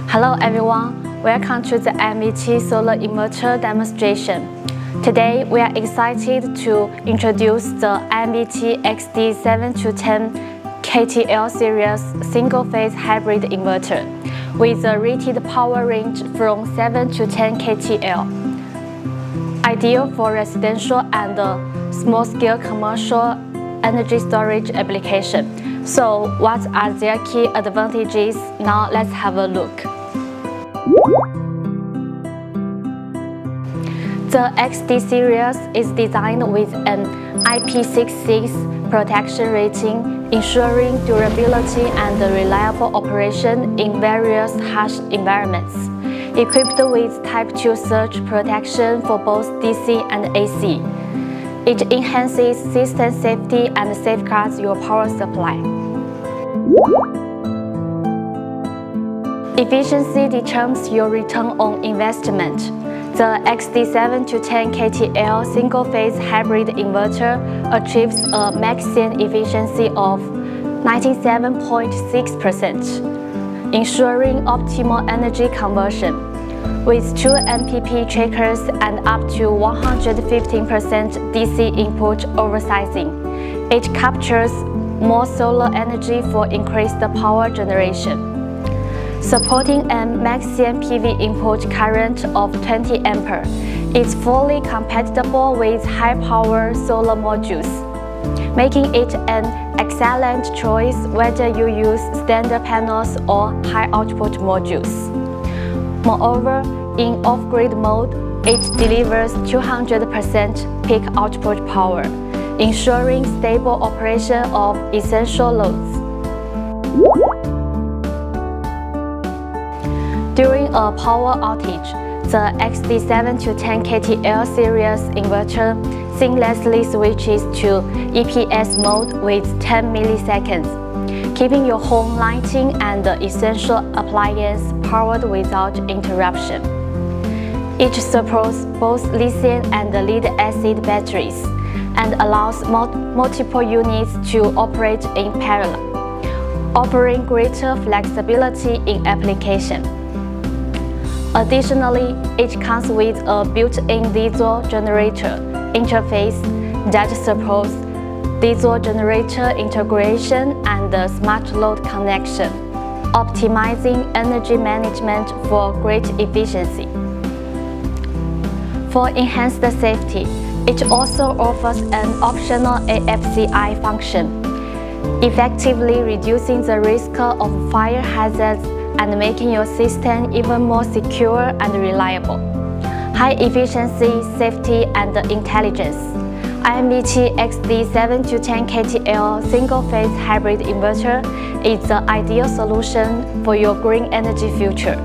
Hello everyone, welcome to the INVT Solar Inverter demonstration. Today we are excited to introduce the INVT XD7-10KTL series single-phase hybrid inverter with a rated power range from 7 to 10 KTL. Ideal for residential and small-scale commercial energy storage application. So what are their key advantages? Now let's have a look. The XD series is designed with an IP66 protection rating, ensuring durability and reliable operation in various harsh environments. Equipped with Type 2 surge protection for both DC and AC. It enhances system safety and safeguards your power supply. Efficiency determines your return on investment. The XD7-10KTL single-phase hybrid inverter achieves a maximum efficiency of 97.6%, ensuring optimal energy conversion. With 2 MPP trackers and up to 115% DC input oversizing, it captures more solar energy for increased power generation. Supporting a maximum PV input current of 20 ampere, it's fully compatible with high-power solar modules, making it an excellent choice whether you use standard panels or high-output modules. Moreover, in off-grid mode, it delivers 200% peak output power, ensuring stable operation of essential loads. During a power outage, the XD7-10KTL series inverter seamlessly switches to EPS mode with 10 milliseconds, keeping your home lighting and essential appliance powered without interruption. It supports both lithium and lead-acid batteries and allows multiple units to operate in parallel, offering greater flexibility in application. Additionally, it comes with a built-in diesel generator interface that supports diesel generator integration and smart load connection, optimizing energy management for great efficiency. For enhanced safety, it also offers an optional AFCI function, effectively reducing the risk of fire hazards and making your system even more secure and reliable. High efficiency, safety, and intelligence. INVT XD7-10KTL single-phase hybrid inverter is the ideal solution for your green energy future.